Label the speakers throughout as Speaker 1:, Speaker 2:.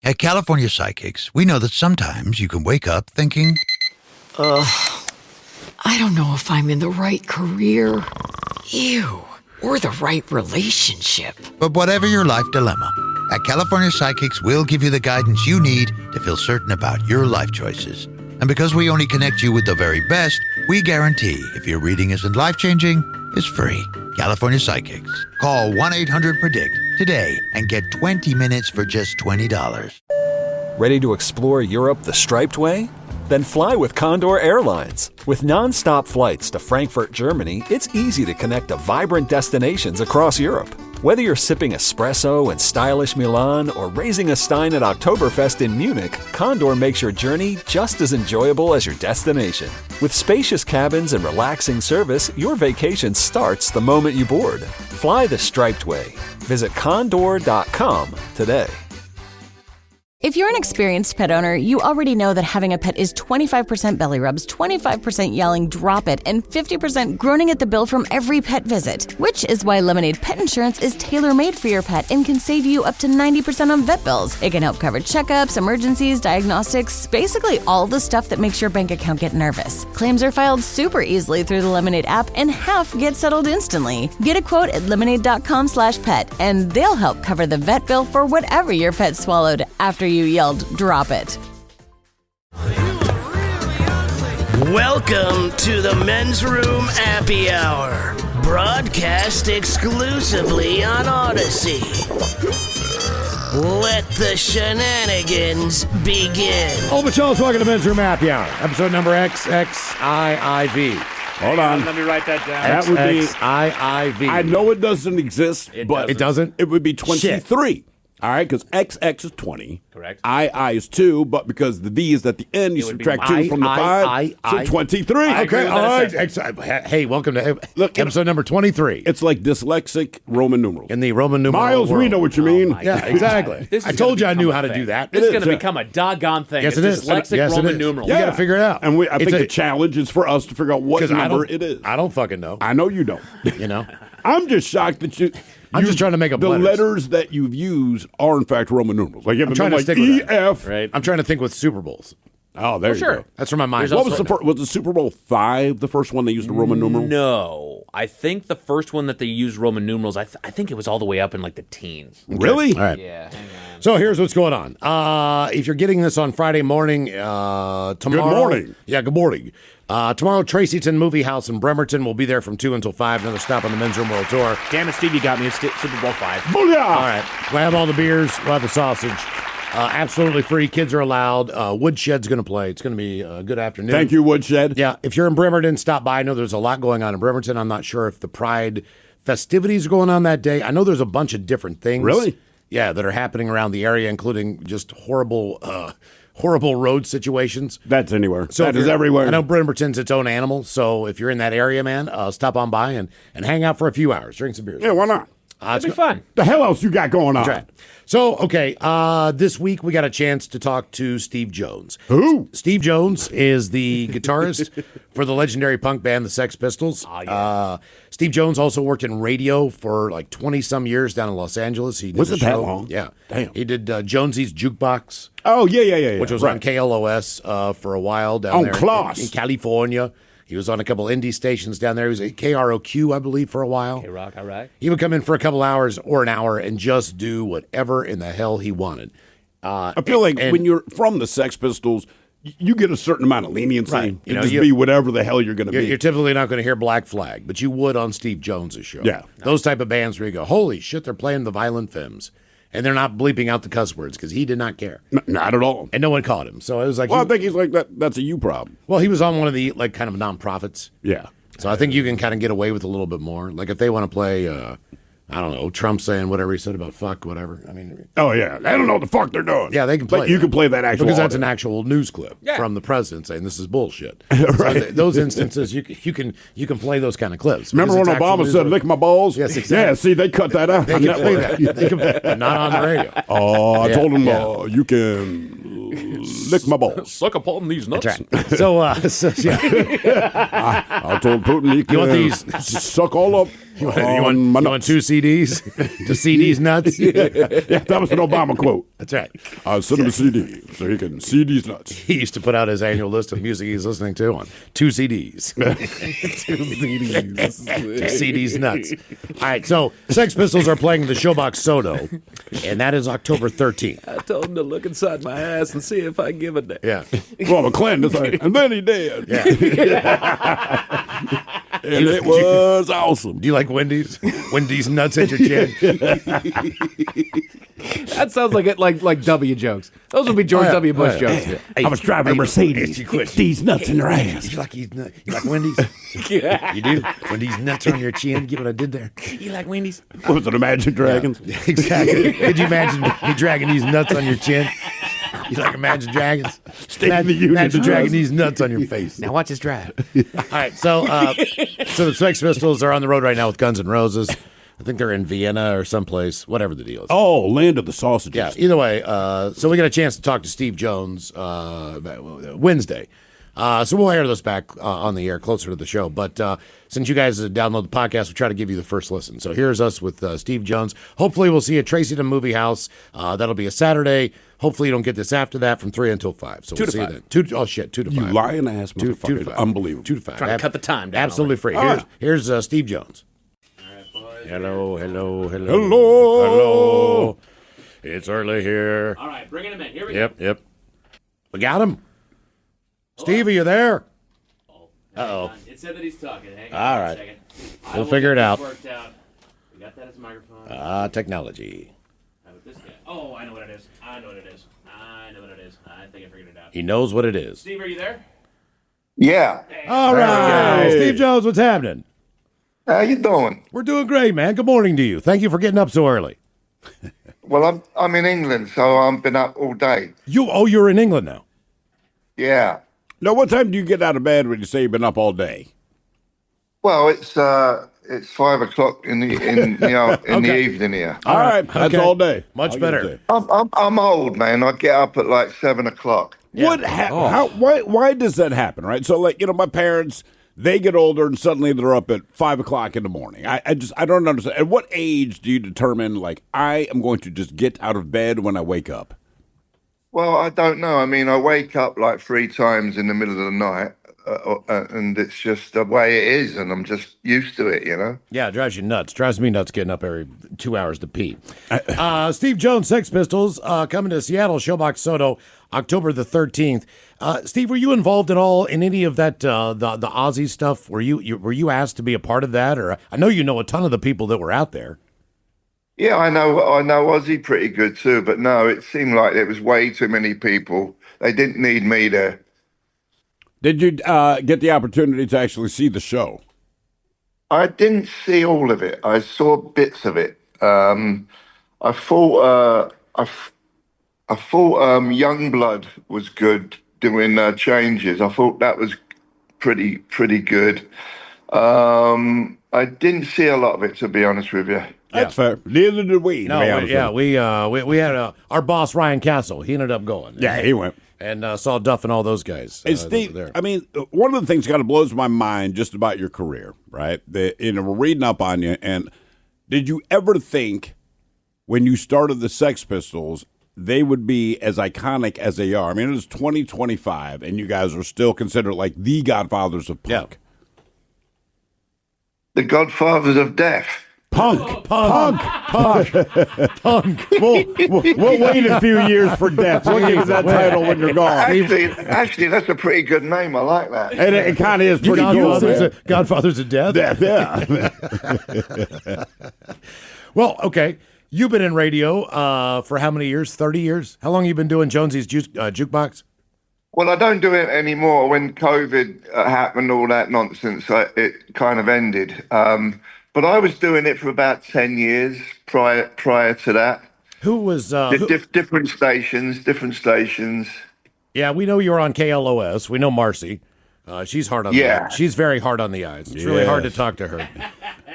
Speaker 1: At California Psychics, we know that sometimes you can wake up thinking,
Speaker 2: I don't know if I'm in the right career. Ew. Or the right relationship.
Speaker 1: but whatever your life dilemma, at California Psychics, we'll give you the guidance you need to feel certain about your life choices. And because we only connect you with the very best, we guarantee if your reading isn't life-changing, it's free. California Psychics. Call 1-800-PREDICT today and get 20 minutes for just $20.
Speaker 3: Ready to explore Europe the striped way? Then fly with Condor Airlines. With non-stop flights to Frankfurt, Germany, it's easy to connect to vibrant destinations across Europe. Whether you're sipping espresso in stylish Milan or raising a stein at Oktoberfest in Munich, Condor makes your journey just as enjoyable as your destination. With spacious cabins and relaxing service, your vacation starts the moment you board. Fly the striped way. Visit condor.com today.
Speaker 4: If you're an experienced pet owner, you already know that having a pet is 25% belly rubs, 25% yelling, drop it, and 50% groaning at the bill from every pet visit. Which is why Lemonade Pet Insurance is tailor-made for your pet and can save you up to 90% on vet bills. It can help cover checkups, emergencies, diagnostics, basically all the stuff that makes your bank account get nervous. Claims are filed super easily through the Lemonade app and half get settled instantly. Get a quote at lemonade.com/pet and they'll help cover the vet bill for whatever your pet swallowed after you yelled, drop it.
Speaker 5: Welcome to the Men's Room Appy Hour, broadcast exclusively on Odyssey. Let the shenanigans begin.
Speaker 6: All the fellas, welcome to Men's Room Happy Hour, episode number XXIIV.
Speaker 7: Hold on.
Speaker 8: Let me write that down.
Speaker 7: That would be
Speaker 6: XXIIV.
Speaker 7: I know it doesn't exist, but
Speaker 6: It doesn't?
Speaker 7: It would be 23. All right, because XX is 20.
Speaker 8: Correct.
Speaker 7: II is 2, but because the V is at the end, you subtract 2 from the 5. So 23.
Speaker 6: Okay, all right. Hey, welcome to episode number 23.
Speaker 7: It's like dyslexic Roman numerals.
Speaker 6: In the Roman numeral
Speaker 7: Miles,
Speaker 6: world.
Speaker 7: we know what you mean.
Speaker 6: Yeah, exactly. I told you I knew how to do that.
Speaker 8: This is going to become a doggone thing.
Speaker 6: Yes,
Speaker 8: it's
Speaker 6: it is.
Speaker 8: dyslexic
Speaker 6: Yes, it
Speaker 8: Roman
Speaker 6: is.
Speaker 8: numerals.
Speaker 6: You got to figure it out.
Speaker 7: And I think the challenge is for us to figure out what number it is.
Speaker 6: I don't fucking know.
Speaker 7: I know you don't.
Speaker 6: You know?
Speaker 7: I'm just shocked that you...
Speaker 6: I'm just trying to make up
Speaker 7: the
Speaker 6: letters.
Speaker 7: letters that you've used are in fact Roman numerals. Like
Speaker 6: I'm trying to stick with that.
Speaker 7: EF.
Speaker 8: Right.
Speaker 6: I'm trying to think with Super Bowls.
Speaker 7: Oh, there you
Speaker 8: sure.
Speaker 7: go.
Speaker 6: That's where my mind
Speaker 7: What was the Super Bowl 5 the first one they used a Roman numeral?
Speaker 8: No. I think the first one that they used Roman numerals, I think it was all the way up in like the teens.
Speaker 7: Really?
Speaker 6: All right.
Speaker 8: Yeah. Hang on.
Speaker 6: So here's what's going on. If you're getting this on Friday morning, tomorrow.
Speaker 7: Good morning.
Speaker 6: Yeah, good morning. Tomorrow, Tracyton Movie House in Bremerton will be there from 2 until 5. Another stop on the Men's Room World Tour.
Speaker 8: Damn it, Steve, you got me. It's Super Bowl 5.
Speaker 7: Booyah!
Speaker 6: All right. We'll have all the beers. We'll have the sausage. Absolutely free. Kids are allowed. Woodshed's going to play. It's going to be a good afternoon.
Speaker 7: Thank you, Woodshed.
Speaker 6: Yeah, if you're in Bremerton, stop by. I know there's a lot going on in Bremerton. I'm not sure if the Pride festivities are going on that day. I know there's a bunch of different things.
Speaker 7: Really?
Speaker 6: Yeah, that are happening around the area, including just horrible road situations.
Speaker 7: That's anywhere.
Speaker 6: So
Speaker 7: that is everywhere.
Speaker 6: I know Bremerton's its own animal, so if you're in that area, man, stop on by and hang out for a few hours, drink some beers.
Speaker 7: Yeah, why not?
Speaker 8: It'll be fun.
Speaker 7: The hell else you got going on?
Speaker 6: That's right. So, okay, this week we got a chance to talk to Steve Jones.
Speaker 7: Who?
Speaker 6: Steve Jones is the guitarist for the legendary punk band, the Sex Pistols.
Speaker 8: Oh, yeah.
Speaker 6: Steve Jones also worked in radio for like 20-some years down in Los Angeles. He did
Speaker 7: Was
Speaker 6: a
Speaker 7: it that
Speaker 6: show.
Speaker 7: long?
Speaker 6: Yeah.
Speaker 7: Damn.
Speaker 6: He did Jonesy's Jukebox,
Speaker 7: Oh, yeah.
Speaker 6: which was
Speaker 7: right.
Speaker 6: on KLOS for a while down
Speaker 7: On
Speaker 6: there
Speaker 7: Kloss.
Speaker 6: in California. He was on a couple indie stations down there. He was at KROQ, I believe, for a while.
Speaker 8: K-Rock, all right.
Speaker 6: He would come in for a couple hours or an hour and just do whatever in the hell he wanted.
Speaker 7: I feel like when you're from the Sex Pistols, you get a certain amount of leniency.
Speaker 6: Right.
Speaker 7: You know, just be whatever the hell you're going to be.
Speaker 6: You're typically not going to hear Black Flag, but you would on Steve Jones' show.
Speaker 7: Yeah.
Speaker 6: Those type of bands where you go, holy shit, they're playing the Violent Femmes. And they're not bleeping out the cuss words because he did not care.
Speaker 7: Not at all.
Speaker 6: And no one caught him. So it was like,
Speaker 7: Well, I think he's like that. That's a you problem.
Speaker 6: well, he was on one of the like kind of nonprofits.
Speaker 7: Yeah.
Speaker 6: So I think you can kind of get away with a little bit more. Like if they want to play, I don't know, Trump saying whatever he said about fuck, whatever. I mean,
Speaker 7: Oh, yeah. They don't know what the fuck they're doing.
Speaker 6: yeah, they can play
Speaker 7: But you
Speaker 6: that.
Speaker 7: can play that actual
Speaker 6: because that's
Speaker 7: audio.
Speaker 6: an actual news clip
Speaker 8: Yeah.
Speaker 6: from the president saying this is bullshit.
Speaker 7: Right.
Speaker 6: So those instances, you can play those kind of clips.
Speaker 7: Remember when
Speaker 6: because it's actual
Speaker 7: Obama
Speaker 6: news
Speaker 7: said,
Speaker 6: clip.
Speaker 7: lick my balls?
Speaker 6: Yes, exactly.
Speaker 7: Yeah, see, they cut that out.
Speaker 6: They
Speaker 7: on
Speaker 6: can play
Speaker 7: network.
Speaker 6: that. They can, but not on the radio.
Speaker 7: Oh, I
Speaker 6: Yeah,
Speaker 7: told him
Speaker 6: yeah.
Speaker 7: you can lick my balls.
Speaker 8: Suck upon these nuts.
Speaker 6: That's right. So yeah.
Speaker 7: I told Putin he can
Speaker 6: want these?
Speaker 7: suck all up
Speaker 6: You want 2 CDs? To see these nuts?
Speaker 7: Yeah, that was an Obama quote.
Speaker 6: That's right.
Speaker 7: Send him a CD so he can see these nuts.
Speaker 6: He used to put out his annual list of music he's listening to on 2 CDs.
Speaker 7: 2 CDs.
Speaker 6: 2 CDs nuts. All right, so Sex Pistols are playing the Showbox Soto, and that is October 13th.
Speaker 3: I told him to look inside my ass and see if I give a damn.
Speaker 6: Yeah.
Speaker 7: Well, McClendon is like, and then he did.
Speaker 6: Yeah.
Speaker 7: And it was awesome.
Speaker 6: Do you like Wendy's? Wendy's nuts at your chin?
Speaker 9: That sounds like W jokes. Those would be George W. Bush jokes.
Speaker 7: I was driving a Mercedes. These nuts in their ass.
Speaker 6: You like Wendy's?
Speaker 9: Yeah.
Speaker 6: You do? Wendy's nuts on your chin? Get what I did there? You like Wendy's?
Speaker 7: What was it, Imagine Dragons?
Speaker 6: Yeah. Exactly. Could you imagine me dragging these nuts on your chin? You like Imagine Dragons? Imagine dragging these nuts on your face.
Speaker 9: Now watch us drive.
Speaker 6: All right, so the Sex Pistols are on the road right now with Guns N' Roses. I think they're in Vienna or someplace, whatever the deal is.
Speaker 7: Oh, land of the sausages.
Speaker 6: Yeah, either way, so we got a chance to talk to Steve Jones Wednesday. So we'll air this back on the air closer to the show. But since you guys download the podcast, we'll try to give you the first listen. So here's us with Steve Jones. Hopefully we'll see you at Tracy the Movie House. That'll be a Saturday. Hopefully you don't get this after that from 3 until 5. So
Speaker 7: 2
Speaker 6: we'll
Speaker 7: to
Speaker 6: see
Speaker 7: 5.
Speaker 6: you then. 2 to 5.
Speaker 7: You lying ass
Speaker 6: Two
Speaker 7: motherfucker.
Speaker 6: to 5.
Speaker 7: Unbelievable.
Speaker 6: 2 to 5.
Speaker 8: Trying to cut the time down.
Speaker 6: Absolutely free.
Speaker 7: All
Speaker 6: Here's Steve Jones.
Speaker 8: All right, boys.
Speaker 6: Hello.
Speaker 7: Hello.
Speaker 6: It's early here.
Speaker 8: All right, bringing him in. Here we go.
Speaker 6: Yep. We got him. Steve, are you there? Uh-oh.
Speaker 8: It said that he's talking. Hang
Speaker 6: All
Speaker 8: on
Speaker 6: right.
Speaker 8: a second.
Speaker 6: We'll figure it out.
Speaker 8: Worked out. We got that as a microphone.
Speaker 6: Technology.
Speaker 8: How about this guy? Oh, I know what it is. I think I figured it out.
Speaker 6: He knows what it is.
Speaker 8: Steve, are you there?
Speaker 10: Yeah.
Speaker 6: All right. Steve Jones, what's happening?
Speaker 10: How you doing?
Speaker 6: We're doing great, man. Good morning to you. Thank you for getting up so early.
Speaker 10: Well, I'm in England, so I've been up all day.
Speaker 6: You're in England now.
Speaker 10: Yeah.
Speaker 7: Now, what time do you get out of bed when you say you've been up all day?
Speaker 10: Well, it's 5 o'clock in the the evening here.
Speaker 7: All right, that's all day.
Speaker 6: Much better.
Speaker 10: I'm old, man. I get up at like 7 o'clock.
Speaker 7: Yeah. Why does that happen? Right. So, my parents, they get older and suddenly they're up at 5 o'clock in the morning. I don't understand. At what age do you determine I am going to just get out of bed when I wake up?
Speaker 10: Well, I don't know. I mean, I wake up like 3 times in the middle of the night, and it's just the way it is, and I'm just used to it,
Speaker 6: Yeah, it drives you nuts. Drives me nuts getting up every 2 hours to pee. Steve Jones, Sex Pistols, coming to Seattle, Showbox Soto, October the 13th. Steve, were you involved at all in any of that, the Aussie stuff? Were you asked to be a part of that? Or I know you know a ton of the people that were out there.
Speaker 10: Yeah, I know Aussie pretty good too, but no, it seemed like there was way too many people. They didn't need me there.
Speaker 7: Did you get the opportunity to actually see the show?
Speaker 10: I didn't see all of it. I saw bits of it. I thought Youngblood was good doing changes. I thought that was pretty good. I didn't see a lot of it, to be honest with you.
Speaker 7: That's fair. Neither did we.
Speaker 6: No, we had our boss Ryan Castle. He ended up going.
Speaker 7: Yeah, he went
Speaker 6: and saw Duff and all those guys.
Speaker 7: Hey, Steve, I mean, one of the things that kind of blows my mind just about your career, right? We're reading up on you, and did you ever think when you started the Sex Pistols they would be as iconic as they are? I mean, it was 2025, and you guys are still considered like the godfathers of punk.
Speaker 6: Yeah.
Speaker 10: The godfathers of death.
Speaker 7: Punk. We'll wait a few years for death. We'll give you that title when you're gone.
Speaker 10: Actually, that's a pretty good name. I like that.
Speaker 7: And it kind of is pretty cool.
Speaker 6: Godfathers of Death?
Speaker 7: Yeah.
Speaker 6: Well, okay. You've been in radio for how many years? 30 years? How long have you been doing Jonesy's Jukebox?
Speaker 10: Well, I don't do it anymore. When COVID happened, all that nonsense, it kind of ended. But I was doing it for about 10 years prior to that.
Speaker 6: Who was...
Speaker 10: different stations.
Speaker 6: Yeah, we know you were on KLOS. We know Marcy. She's hard on the eyes. She's very hard on the eyes. It's really hard to talk to her.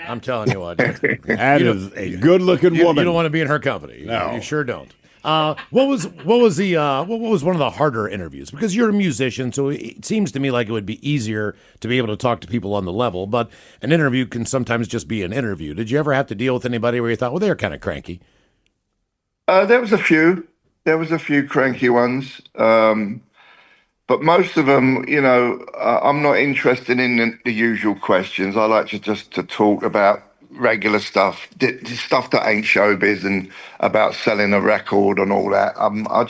Speaker 6: I'm telling you what.
Speaker 7: That is a good-looking woman.
Speaker 6: You don't want to be in her company.
Speaker 7: No.
Speaker 6: You sure don't. What was one of the harder interviews? Because you're a musician, so it seems to me like it would be easier to be able to talk to people on the level. But an interview can sometimes just be an interview. Did you ever have to deal with anybody where you thought, well, they're kind of cranky?
Speaker 10: There was a few. There was a few cranky ones. But most of them, I'm not interested in the usual questions. I like to talk about regular stuff, stuff that ain't showbiz, and about selling a record and all that. I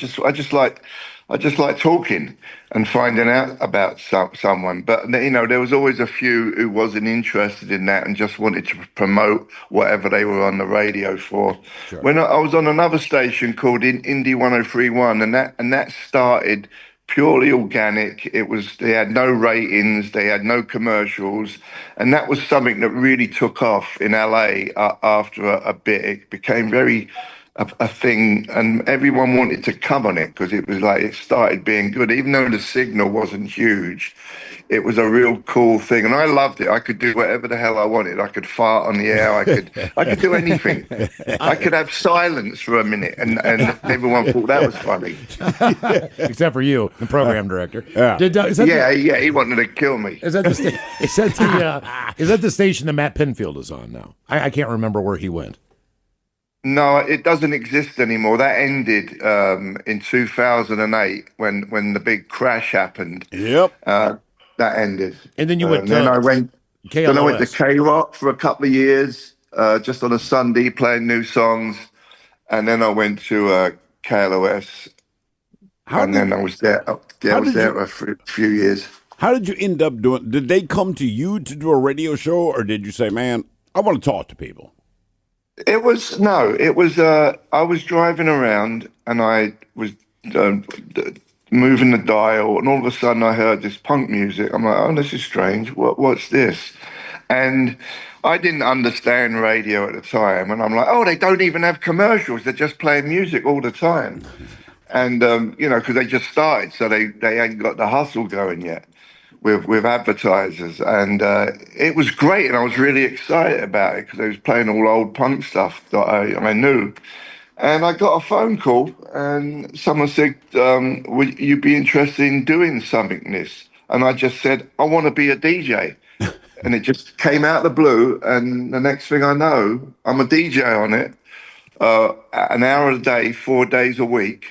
Speaker 10: just like talking and finding out about someone. But there was always a few who wasn't interested in that and just wanted to promote whatever they were on the radio for.
Speaker 6: Sure.
Speaker 10: When I was on another station called Indie 103.1, and that started purely organic. They had no ratings, they had no commercials, and that was something that really took off in LA after a bit. It became very a thing, and everyone wanted to come on it because it was like it started being good, even though the signal wasn't huge. It was a real cool thing, and I loved it. I could do whatever the hell I wanted. I could fart on the air. I could do anything. I could have silence for a minute, and everyone thought that was funny.
Speaker 6: Except for you, the program director.
Speaker 10: Yeah. He wanted to kill me.
Speaker 6: Is that the station that Matt Pinfield is on now? I can't remember where he went.
Speaker 10: No, it doesn't exist anymore. That ended in 2008 when the big crash happened.
Speaker 7: Yep.
Speaker 10: That ended.
Speaker 6: And then you went.
Speaker 10: Then I went to K-Rock for a couple of years, just on a Sunday playing new songs, and then I went to KLOS, then I was there. I was there for a few years.
Speaker 7: How did you end up doing? Did they come to you to do a radio show, or did you say, "Man, I want to talk to people"?
Speaker 10: It was I was driving around and I was moving the dial, and all of a sudden I heard this punk music. I'm like, oh, this is strange. What's this? And I didn't understand radio at the time, and I'm like, oh, they don't even have commercials. They're just playing music all the time. And because they just started, so they ain't got the hustle going yet with advertisers, and it was great, and I was really excited about it because they was playing all old punk stuff that I knew. And I got a phone call, and someone said, would you be interested in doing something this? And I just said, I want to be a DJ. And it just came out of the blue, and the next thing I know, I'm a DJ on it, an hour a day, 4 days a week.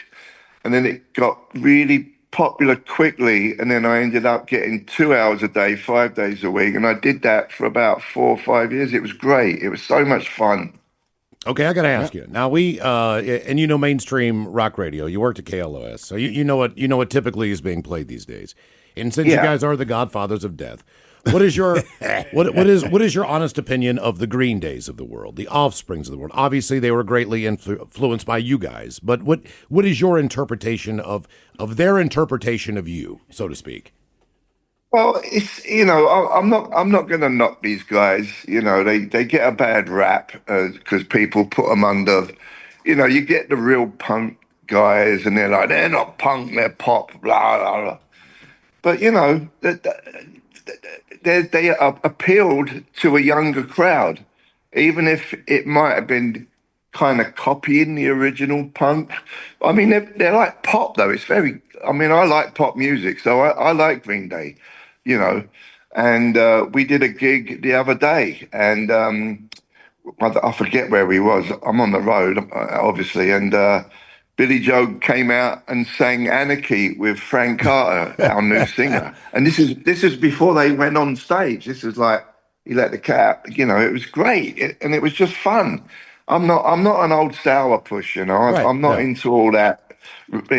Speaker 10: And then it got really popular quickly, and then I ended up getting 2 hours a day, 5 days a week. And I did that for about 4 or 5 years. It was great. It was so much fun.
Speaker 6: Okay, I got to ask you. Now and mainstream rock radio. You worked at KLOS, so you know what typically is being played these days. And since you guys are the godfathers of death, what is your what is your honest opinion of the Green Days of the world, the Offsprings of the world? Obviously, they were greatly influenced by you guys, but what is your interpretation of their interpretation of you, so to speak?
Speaker 10: Well, it's I'm not going to knock these guys. They get a bad rap because people put them under. You get the real punk guys, and they're like, they're not punk, they're pop, blah blah blah. But they appealed to a younger crowd, even if it might have been kind of copying the original punk. I mean, they're like pop though. It's very. I mean, I like pop music, so I like Green Day. And we did a gig the other day, and I forget where we was. I'm on the road, obviously, and Billy Joe came out and sang "Anarchy" with Frank Carter, our new singer. And this is before they went on stage. This is like he let the cat. It was great, and it was just fun. I'm not an old sourpuss, I'm not into all that. Like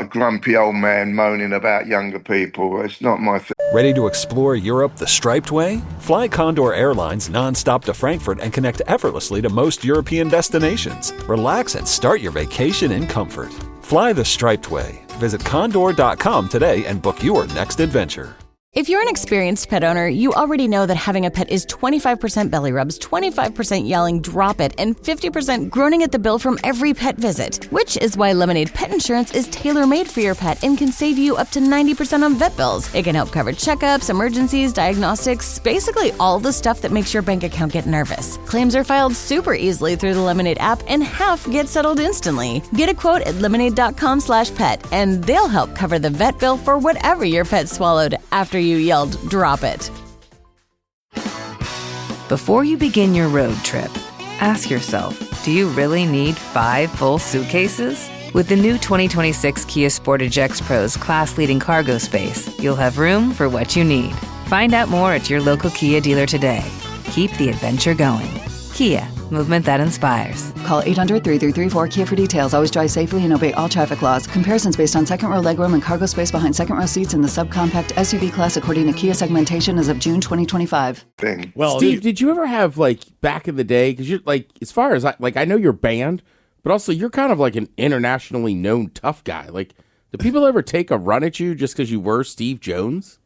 Speaker 10: a grumpy old man moaning about younger people. It's not my thing.
Speaker 3: Ready to explore Europe the striped way? Fly Condor Airlines nonstop to Frankfurt and connect effortlessly to most European destinations. Relax and start your vacation in comfort. Fly the striped way. Visit condor.com today and book your next adventure.
Speaker 4: If you're an experienced pet owner, you already know that having a pet is 25% belly rubs, 25% yelling, drop it, and 50% groaning at the bill from every pet visit, which is why Lemonade Pet Insurance is tailor-made for your pet and can save you up to 90% on vet bills. It can help cover checkups, emergencies, diagnostics, basically all the stuff that makes your bank account get nervous. Claims are filed super easily through the Lemonade app and half get settled instantly. Get a quote at lemonade.com/pet and they'll help cover the vet bill for whatever your pet swallowed after you yelled, drop it.
Speaker 11: Before you begin your road trip, ask yourself, do you really need 5 full suitcases? With the new 2026 Kia Sportage X Pro's class-leading cargo space, you'll have room for what you need. Find out more at your local Kia dealer today. Keep the adventure going. Kia, movement that inspires.
Speaker 12: Call 800-3334-KIA for details. Always drive safely and obey all traffic laws. Comparisons based on second row legroom and cargo space behind second row seats in the subcompact SUV class according to Kia segmentation as of June 2025.
Speaker 6: Well,
Speaker 13: Steve, did you ever have, like, back in the day, because you're, like, as far as, I know you're banned, but also you're kind of like an internationally known tough guy. Like, do people ever take a run at you just because you were Steve Jones?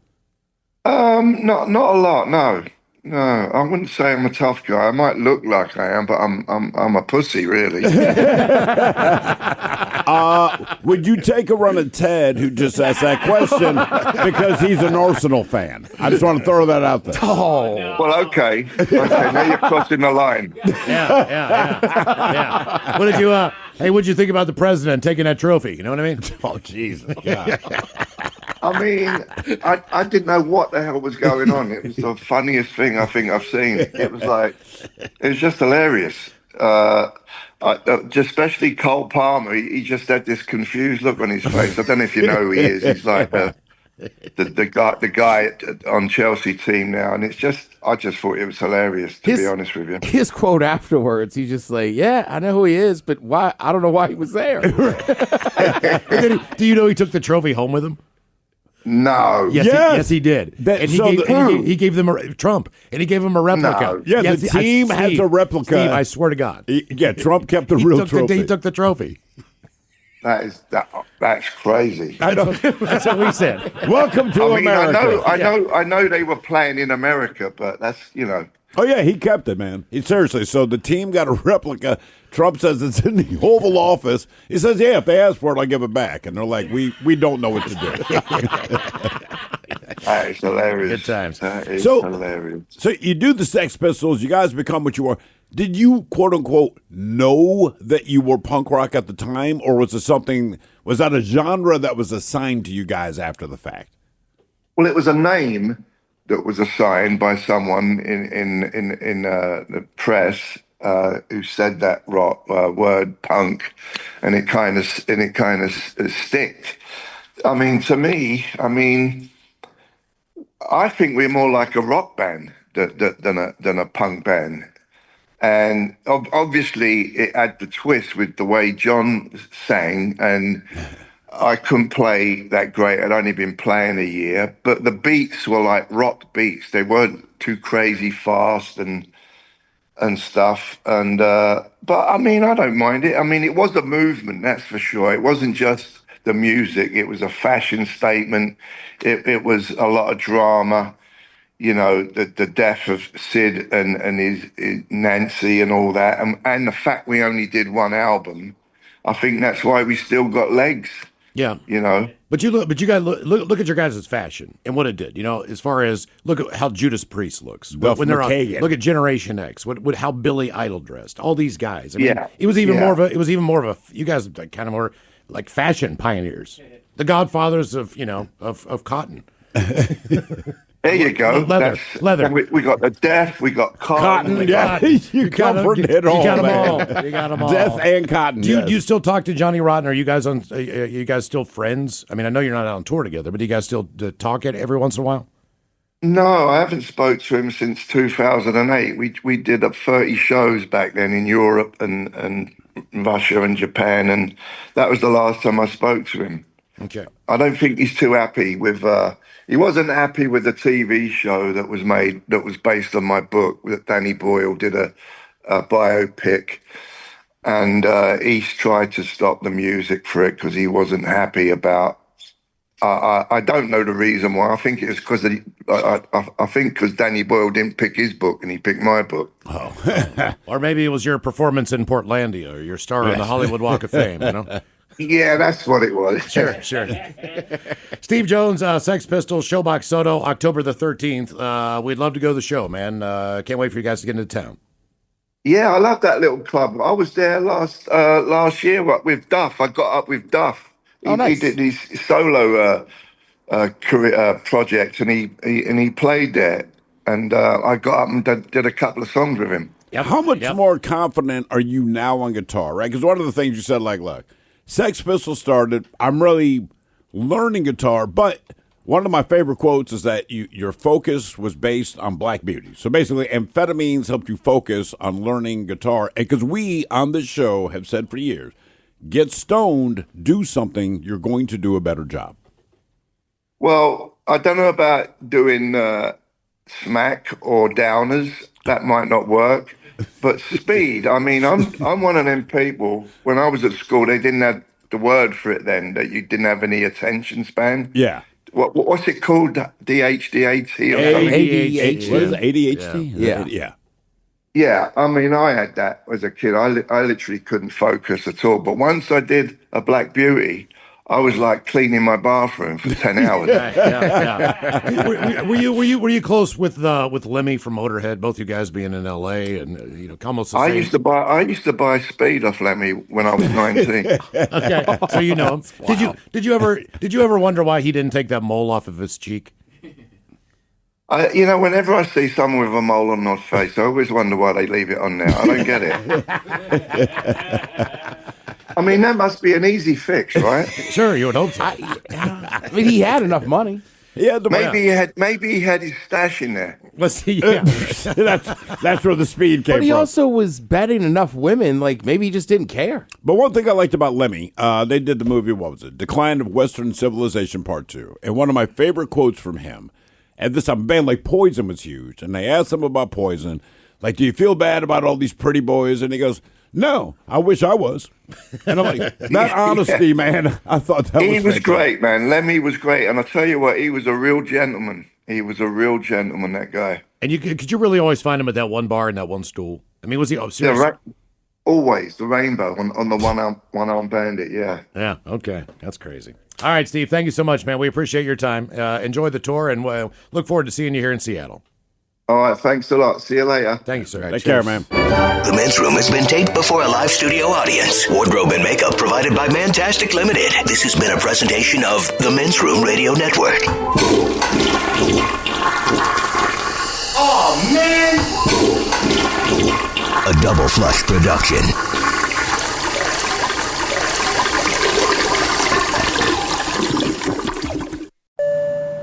Speaker 10: Not a lot, no. No, I wouldn't say I'm a tough guy. I might look like I am, but I'm a pussy, really.
Speaker 7: Would you take a run at Ted, who just asked that question, because he's an Arsenal fan? I just want to throw that out there.
Speaker 10: Oh, well, okay. Now you're crossing the line.
Speaker 6: Yeah. What did you? What'd you think about the president taking that trophy? You know what I mean?
Speaker 7: Oh, Jesus, God.
Speaker 10: I mean, I didn't know what the hell was going on. It was the funniest thing I think I've seen. It was just hilarious. Especially Cole Palmer, he just had this confused look on his face. I don't know if you know who he is. He's like the guy on Chelsea team now, and I just thought it was hilarious, to be honest with you.
Speaker 13: His quote afterwards, he's just like, "Yeah, I know who he is, but why? I don't know why he was there."
Speaker 6: Do you know he took the trophy home with him?
Speaker 10: No.
Speaker 6: Yes, he did. He gave them Trump, and he gave him a replica.
Speaker 10: No.
Speaker 7: Yeah,
Speaker 6: yes,
Speaker 7: the team has a replica.
Speaker 6: Steve, I swear to God.
Speaker 7: Trump kept the real trophy.
Speaker 6: He took the trophy.
Speaker 10: That's crazy.
Speaker 6: That's what we said.
Speaker 7: Welcome to America.
Speaker 10: I know they were playing in America, but that's,
Speaker 7: Oh, yeah, he kept it, man. Seriously, so the team got a replica. Trump says it's in the Oval Office. He says, yeah, if they ask for it, I'll give it back. And they're like, we don't know what to do.
Speaker 10: That is hilarious.
Speaker 6: Good times.
Speaker 10: That is hilarious.
Speaker 7: So you do the Sex Pistols. You guys become what you are. Did you, quote unquote, know that you were punk rock at the time? Or was that a genre that was assigned to you guys after the fact?
Speaker 10: Well, it was a name that was assigned by someone in the press who said that word punk, and it kind of sticked. I mean, to me, I think we're more like a rock band than a punk band. And obviously, it had the twist with the way John sang, and I couldn't play that great. I'd only been playing a year, but the beats were like rock beats. They weren't too crazy fast and stuff. And but I mean, I don't mind it. I mean, it was a movement, that's for sure. It wasn't just the music. It was a fashion statement. It was a lot of drama. The death of Sid and his Nancy and all that, and the fact we only did one album. I think that's why we still got legs.
Speaker 6: Yeah, But you guys look at your guys' fashion and what it did. As far as look at how Judas Priest looks when they're on. Look at Generation X. How Billy Idol dressed. All these guys. I mean, it was even more of a. You guys are kind of more like fashion pioneers, the godfathers of cotton.
Speaker 10: There you go.
Speaker 6: Leather.
Speaker 10: We got the death. We got cotton.
Speaker 7: Yeah, you covered it all.
Speaker 6: You got them all.
Speaker 7: Death and cotton.
Speaker 6: Do you still talk to Johnny Rotten? Are you guys still friends? I mean, I know you're not out on tour together, but do you guys still talk every once in a while?
Speaker 10: No, I haven't spoke to him since 2008. We did 30 shows back then in Europe and Russia and Japan, and that was the last time I spoke to him.
Speaker 6: Okay.
Speaker 10: I don't think he's too happy with. He wasn't happy with the TV show that was based on my book. That Danny Boyle did a biopic, and he tried to stop the music for it because he wasn't happy about I don't know the reason why. I think it's because I think because Danny Boyle didn't pick his book and he picked my book.
Speaker 6: Oh, or maybe it was your performance in Portlandia or your star on the Hollywood Walk of Fame. You know.
Speaker 10: Yeah, that's what it was.
Speaker 6: Sure. Steve Jones, Sex Pistols, Showbox Soto, October the 13th. We'd love to go to the show, man. Can't wait for you guys to get into town.
Speaker 10: Yeah, I love that little club. I was there last year with Duff. I got up with Duff. He did his solo career project, and he played there. And I got up and did a couple of songs with him.
Speaker 7: How much more confident are you now on guitar, right? Because one of the things you said, like, look, Sex Pistols started, I'm really learning guitar, but one of my favorite quotes is that your focus was based on Black Beauty. So basically, amphetamines helped you focus on learning guitar. And because we, on this show, have said for years, get stoned, do something, you're going to do a better job.
Speaker 10: Well, I don't know about doing smack or downers. That might not work. But speed, I mean, I'm one of them people, when I was at school, they didn't have the word for it then, that you didn't have any attention span.
Speaker 7: Yeah.
Speaker 10: What's it called? DHDAT or something?
Speaker 7: ADHD. What is it? ADHD?
Speaker 10: Yeah. Yeah, I mean, I had that as a kid. I literally couldn't focus at all. But once I did a Black Beauty, I was like cleaning my bathroom for 10 hours.
Speaker 6: Were you close with Lemmy from Motorhead? Both you guys being in L.A. and almost the same.
Speaker 10: I used to buy speed off Lemmy when I was 19.
Speaker 6: Okay, so you know him. Wow. Did you ever wonder why he didn't take that mole off of his cheek?
Speaker 10: Whenever I see someone with a mole on their face, I always wonder why they leave it on there. I don't get it. I mean, that must be an easy fix, right?
Speaker 6: Sure, you would hope so.
Speaker 13: I mean, he had enough money.
Speaker 10: Maybe he had his stash in there.
Speaker 6: Let's see. Yeah.
Speaker 7: that's where the speed came from.
Speaker 13: But he also was betting enough women. Like maybe he just didn't care.
Speaker 7: But one thing I liked about Lemmy, they did the movie. What was it? Decline of Western Civilization Part 2. And one of my favorite quotes from him. And this band like Poison was huge, and they asked him about Poison. Like, do you feel bad about all these pretty boys? And he goes, "No, I wish I was." And I'm like, that honesty, man. I thought that
Speaker 10: he was great, man. Lemmy was great, and I tell you what, he was a real gentleman. He was a real gentleman, that guy.
Speaker 6: And could you really always find him at that one bar and that one stool? I mean, was he? Oh, seriously?
Speaker 10: Yeah, always the Rainbow on the one arm bandit. Yeah.
Speaker 6: Yeah. Okay, that's crazy. All right, Steve. Thank you so much, man. We appreciate your time. Enjoy the tour, and look forward to seeing you here in Seattle.
Speaker 10: All right, thanks a lot. See you later.
Speaker 6: Thank you, sir.
Speaker 7: Take care, man.
Speaker 14: The Men's Room has been taped before a live studio audience. Wardrobe and makeup provided by Mantastic Limited. This has been a presentation of the Men's Room Radio Network.
Speaker 5: Oh, man!
Speaker 14: A Double Flush production.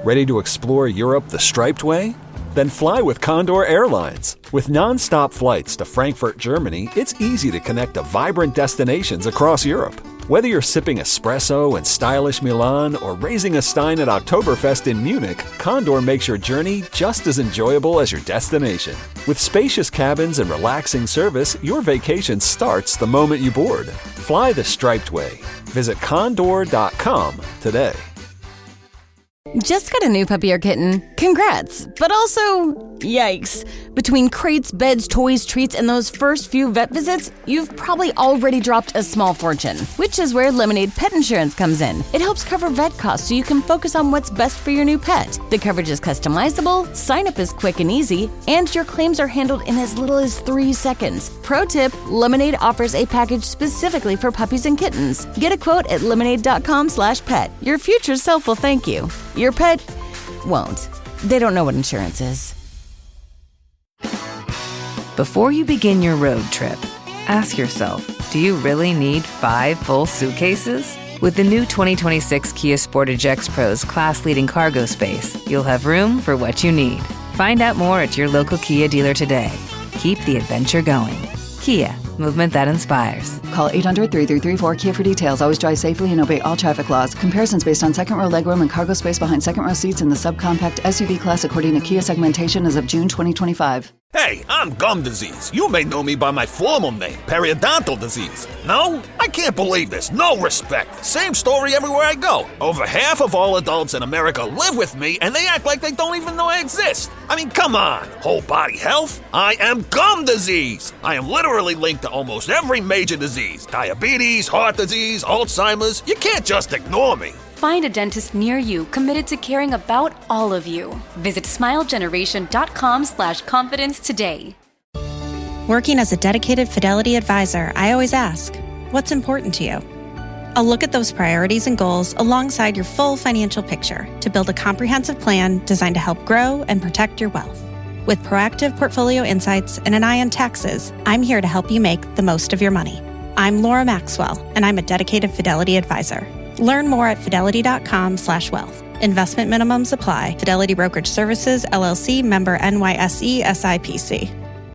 Speaker 3: Ready to explore Europe the striped way? Then fly with Condor Airlines. With non-stop flights to Frankfurt, Germany, it's easy to connect to vibrant destinations across Europe. Whether you're sipping espresso in stylish Milan or raising a stein at Oktoberfest in Munich, Condor makes your journey just as enjoyable as your destination. With spacious cabins and relaxing service, your vacation starts the moment you board. Fly the striped way. Visit condor.com today.
Speaker 4: Just got a new puppy or kitten? Congrats! But also, yikes. Between crates, beds, toys, treats, and those first few vet visits, you've probably already dropped a small fortune, which is where Lemonade Pet Insurance comes in. It helps cover vet costs so you can focus on what's best for your new pet. The coverage is customizable, sign-up is quick and easy, and your claims are handled in as little as 3 seconds. Pro tip, Lemonade offers a package specifically for puppies and kittens. Get a quote at lemonade.com/pet. Your future self will thank you. Your pet won't. They don't know what insurance is.
Speaker 11: Before you begin your road trip, ask yourself, do you really need 5 full suitcases? With the new 2026 Kia Sportage X Pro's class-leading cargo space, you'll have room for what you need. Find out more at your local Kia dealer today. Keep the adventure going. Kia, movement that inspires.
Speaker 12: Call 800-3334-KIA for details. Always drive safely and obey all traffic laws. Comparisons based on second row legroom and cargo space behind second row seats in the subcompact SUV class according to Kia segmentation as of June 2025.
Speaker 15: Hey, I'm gum disease. You may know me by my formal name, periodontal disease. No? I can't believe this. No respect. Same story everywhere I go. Over half of all adults in America live with me, and they act like they don't even know I exist. I mean, come on. Whole body health? I am gum disease. I am literally linked to almost every major disease. Diabetes, heart disease, Alzheimer's. You can't just ignore me.
Speaker 16: Find a dentist near you committed to caring about all of you. Visit smilegeneration.com/confidence today.
Speaker 17: Working as a dedicated Fidelity advisor, I always ask, what's important to you? I'll look at those priorities and goals alongside your full financial picture to build a comprehensive plan designed to help grow and protect your wealth. With proactive portfolio insights and an eye on taxes, I'm here to help you make the most of your money. I'm Laura Maxwell, and I'm a dedicated Fidelity advisor. Learn more at fidelity.com/wealth. Investment minimums apply. Fidelity Brokerage Services, LLC, member NYSE SIPC.